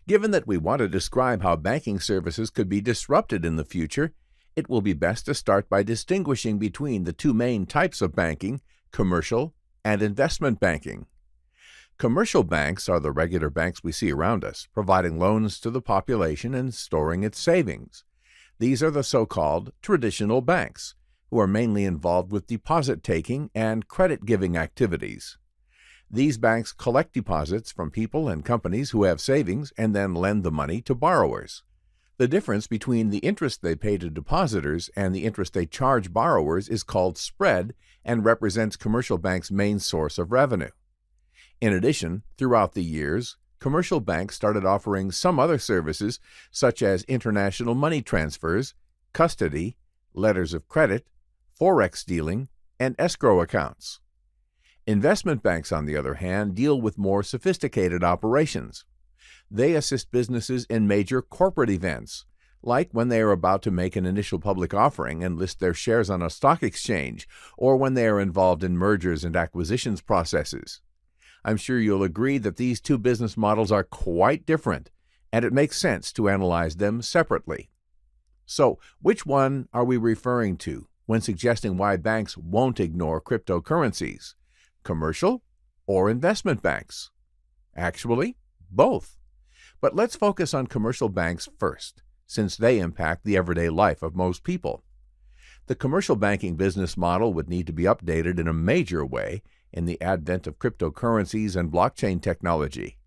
Given that we want to describe how banking services could be disrupted in the future, it will be best to start by distinguishing between the two main types of banking, commercial and investment banking. Commercial banks are the regular banks we see around us, providing loans to the population and storing its savings. These are the so-called traditional banks, who are mainly involved with deposit-taking and credit-giving activities. These banks collect deposits from people and companies who have savings and then lend the money to borrowers. The difference between the interest they pay to depositors and the interest they charge borrowers is called spread and represents commercial banks' main source of revenue. In addition, throughout the years, commercial banks started offering some other services such as international money transfers, custody, letters of credit, forex dealing, and escrow accounts. Investment banks, on the other hand, deal with more sophisticated operations. They assist businesses in major corporate events, like when they are about to make an initial public offering and list their shares on a stock exchange, or when they are involved in mergers and acquisitions processes. I'm sure you'll agree that these two business models are quite different, and it makes sense to analyze them separately. So, which one are we referring to when suggesting why banks won't ignore cryptocurrencies? Commercial or investment banks? Actually, both. But let's focus on commercial banks first, since they impact the everyday life of most people. The commercial banking business model would need to be updated in a major way in the advent of cryptocurrencies and blockchain technology.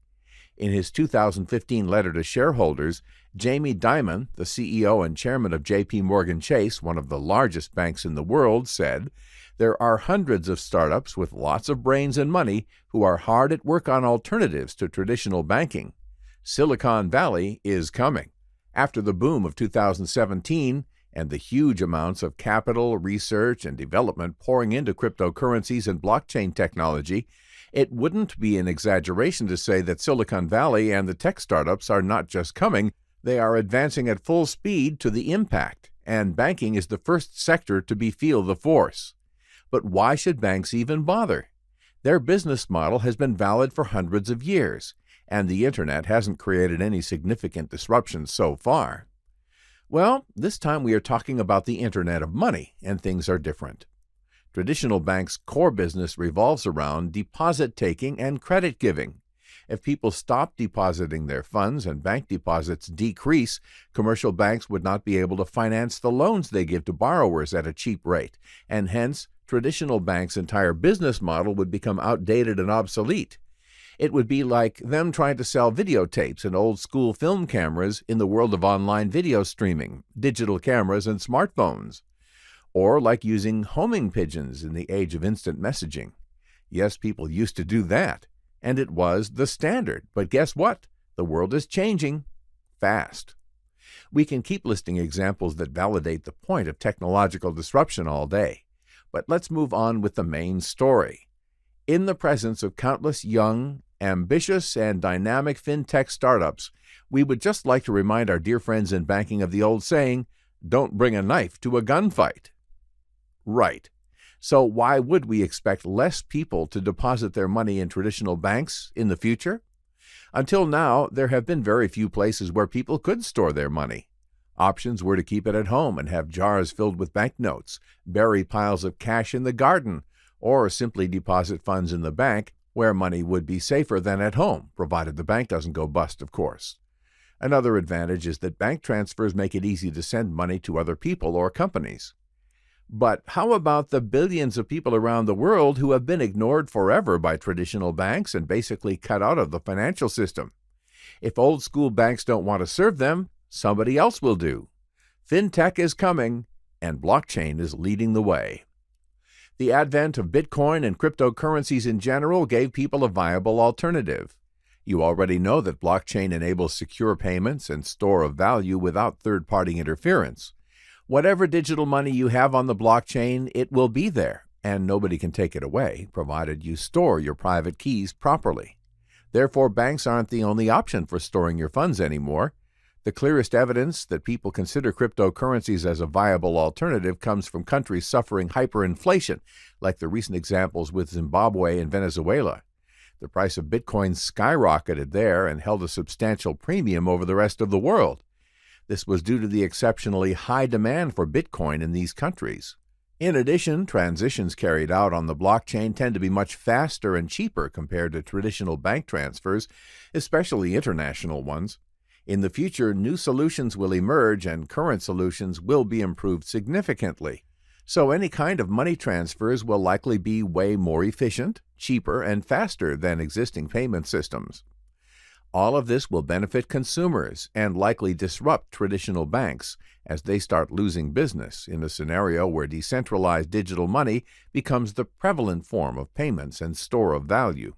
In his 2015 letter to shareholders, Jamie Dimon, the CEO and chairman of J.P. Morgan Chase, one of the largest banks in the world, said, "There are hundreds of startups with lots of brains and money who are hard at work on alternatives to traditional banking. Silicon Valley is coming." After the boom of 2017 and the huge amounts of capital, research, and development pouring into cryptocurrencies and blockchain technology, it wouldn't be an exaggeration to say that Silicon Valley and the tech startups are not just coming, they are advancing at full speed to the impact, and banking is the first sector to feel the force. But why should banks even bother? Their business model has been valid for hundreds of years, and the Internet hasn't created any significant disruptions so far. Well, this time we are talking about the Internet of money, and things are different. Traditional banks' core business revolves around deposit-taking and credit-giving. If people stop depositing their funds and bank deposits decrease, commercial banks would not be able to finance the loans they give to borrowers at a cheap rate, and hence, traditional banks' entire business model would become outdated and obsolete. It would be like them trying to sell videotapes and old-school film cameras in the world of online video streaming, digital cameras, and smartphones. Or like using homing pigeons in the age of instant messaging. Yes, people used to do that, and it was the standard. But guess what? The world is changing fast. We can keep listing examples that validate the point of technological disruption all day. But let's move on with the main story. In the presence of countless young, ambitious, and dynamic fintech startups, we would just like to remind our dear friends in banking of the old saying, "Don't bring a knife to a gunfight." Right. So why would we expect less people to deposit their money in traditional banks in the future? Until now, there have been very few places where people could store their money. Options were to keep it at home and have jars filled with banknotes, bury piles of cash in the garden, or simply deposit funds in the bank where money would be safer than at home, provided the bank doesn't go bust, of course. Another advantage is that bank transfers make it easy to send money to other people or companies. But how about the billions of people around the world who have been ignored forever by traditional banks and basically cut out of the financial system? If old-school banks don't want to serve them, somebody else will do. Fintech is coming, and blockchain is leading the way. The advent of Bitcoin and cryptocurrencies in general gave people a viable alternative. You already know that blockchain enables secure payments and store of value without third-party interference. Whatever digital money you have on the blockchain, it will be there, and nobody can take it away, provided you store your private keys properly. Therefore, banks aren't the only option for storing your funds anymore. The clearest evidence that people consider cryptocurrencies as a viable alternative comes from countries suffering hyperinflation, like the recent examples with Zimbabwe and Venezuela. The price of Bitcoin skyrocketed there and held a substantial premium over the rest of the world. This was due to the exceptionally high demand for Bitcoin in these countries. In addition, transitions carried out on the blockchain tend to be much faster and cheaper compared to traditional bank transfers, especially international ones. In the future, new solutions will emerge and current solutions will be improved significantly. So any kind of money transfers will likely be way more efficient, cheaper, and faster than existing payment systems. All of this will benefit consumers and likely disrupt traditional banks as they start losing business in a scenario where decentralized digital money becomes the prevalent form of payments and store of value.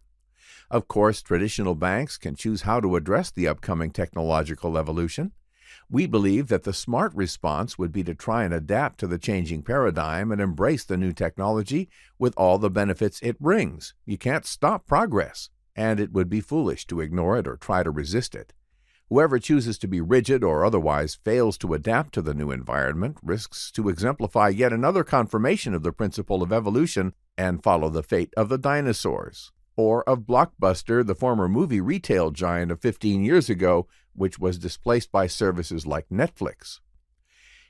Of course, traditional banks can choose how to address the upcoming technological evolution. We believe that the smart response would be to try and adapt to the changing paradigm and embrace the new technology with all the benefits it brings. You can't stop progress, and it would be foolish to ignore it or try to resist it. Whoever chooses to be rigid or otherwise fails to adapt to the new environment risks to exemplify yet another confirmation of the principle of evolution and follow the fate of the dinosaurs, or of Blockbuster, the former movie retail giant of 15 years ago, which was displaced by services like Netflix.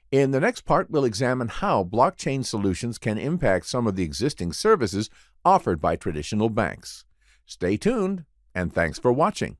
In the next part, we'll examine how blockchain solutions can impact some of the existing services offered by traditional banks. Stay tuned, and thanks for watching.